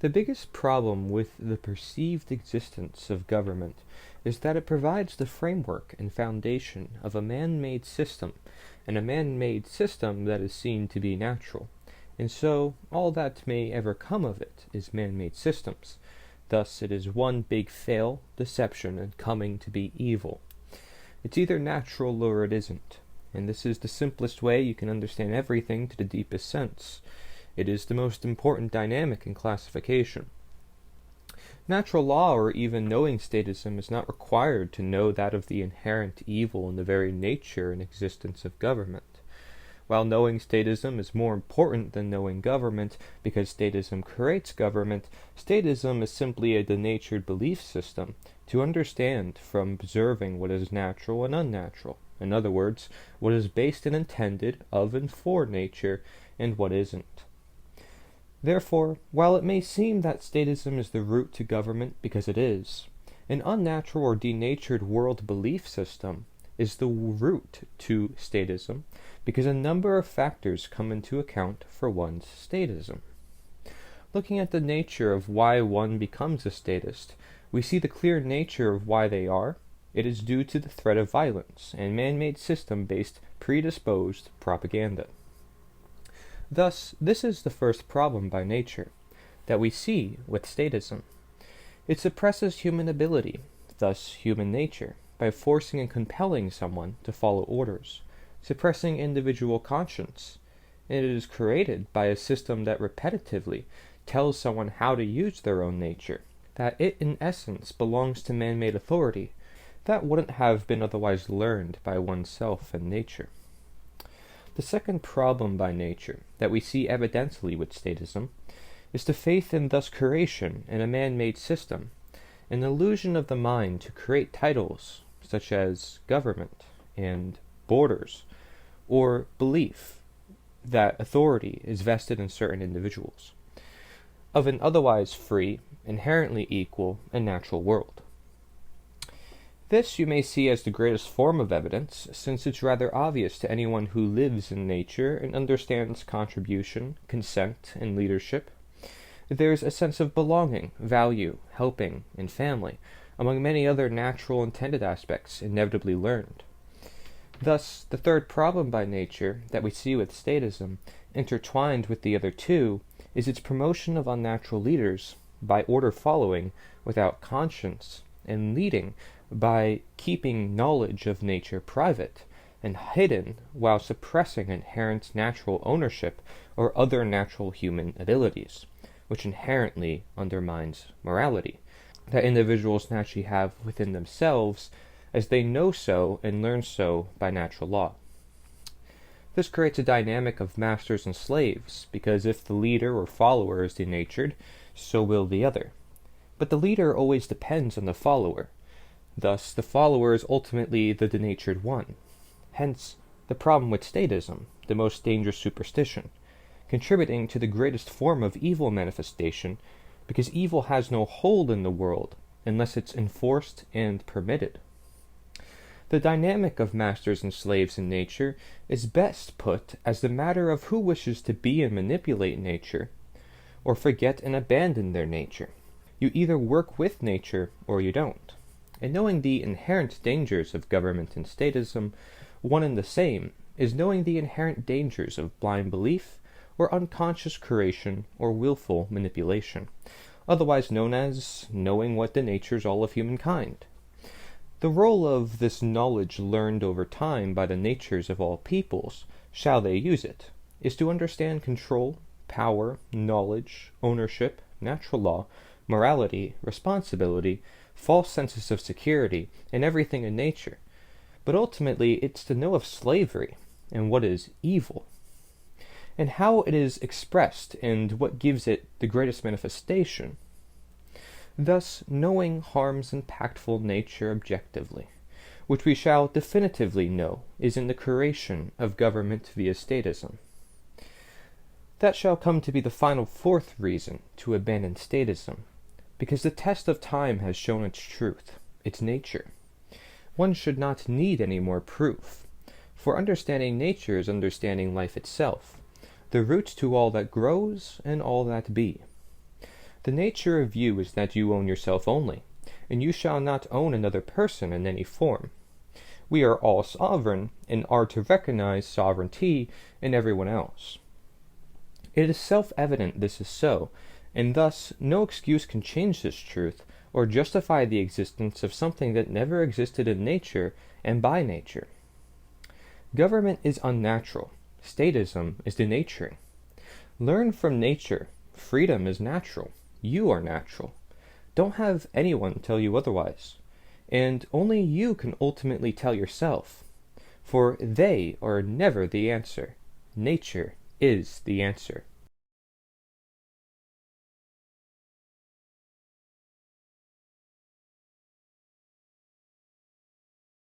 The biggest problem with the perceived existence of government is that it provides the framework and foundation of a man-made system, and a man-made system that is seen to be natural. And so, all that may ever come of it is man-made systems. Thus, it is one big fail, deception, and coming to be evil. It's either natural or it isn't, and this is the simplest way you can understand everything to the deepest sense. It is the most important dynamic in classification. Natural law or even knowing statism is not required to know that of the inherent evil in the very nature and existence of government. While knowing statism is more important than knowing government because statism creates government, statism is simply a denatured belief system to understand from observing what is natural and unnatural. In other words, what is based and intended of and for nature and what isn't. Therefore, while it may seem that statism is the root to government because it is, an unnatural or denatured world belief system is the root to statism because a number of factors come into account for one's statism. Looking at the nature of why one becomes a statist, we see the clear nature of why they are. It is due to the threat of violence and man-made system-based predisposed propaganda. Thus, this is the first problem by nature that we see with statism. It suppresses human ability, thus human nature, by forcing and compelling someone to follow orders, suppressing individual conscience, and it is created by a system that repetitively tells someone how to use their own nature, that it in essence belongs to man-made authority, that wouldn't have been otherwise learned by oneself and nature. The second problem by nature that we see evidently with statism is the faith in thus creation in a man-made system, an illusion of the mind to create titles such as government and borders, or belief that authority is vested in certain individuals, of an otherwise free, inherently equal, and natural world. This you may see as the greatest form of evidence, since it's rather obvious to anyone who lives in nature and understands contribution, consent, and leadership. There's a sense of belonging, value, helping, and family, among many other natural intended aspects inevitably learned. Thus, the third problem by nature that we see with statism, intertwined with the other two, is its promotion of unnatural leaders by order following without conscience, and leading by keeping knowledge of nature private and hidden while suppressing inherent natural ownership or other natural human abilities, which inherently undermines morality that individuals naturally have within themselves as they know so and learn so by natural law. This creates a dynamic of masters and slaves, because if the leader or follower is denatured, so will the other. But the leader always depends on the follower. Thus, the follower is ultimately the denatured one. Hence, the problem with statism, the most dangerous superstition, contributing to the greatest form of evil manifestation, because evil has no hold in the world unless it's enforced and permitted. The dynamic of masters and slaves in nature is best put as the matter of who wishes to be and manipulate nature, or forget and abandon their nature. You either work with nature or you don't. And knowing the inherent dangers of government and statism, one and the same, is knowing the inherent dangers of blind belief or unconscious creation or willful manipulation, otherwise known as knowing what denatures all of humankind. The role of this knowledge learned over time by the natures of all peoples, shall they use it, is to understand control, power, knowledge, ownership, natural law, morality, responsibility, false senses of security, and everything in nature. But ultimately, it's to know of slavery and what is evil, and how it is expressed and what gives it the greatest manifestation. Thus, knowing harm's impactful nature objectively, which we shall definitively know is in the creation of government via statism. That shall come to be the final fourth reason to abandon statism, because the test of time has shown its truth, its nature. One should not need any more proof, for understanding nature is understanding life itself, the root to all that grows and all that be. The nature of you is that you own yourself only, and you shall not own another person in any form. We are all sovereign, and are to recognize sovereignty in everyone else. It is self-evident this is so, and thus no excuse can change this truth, or justify the existence of something that never existed in nature and by nature. Government is unnatural. Statism is denaturing. Learn from nature. Freedom is natural. You are natural. Don't have anyone tell you otherwise. And only you can ultimately tell yourself. For they are never the answer. Nature is the answer.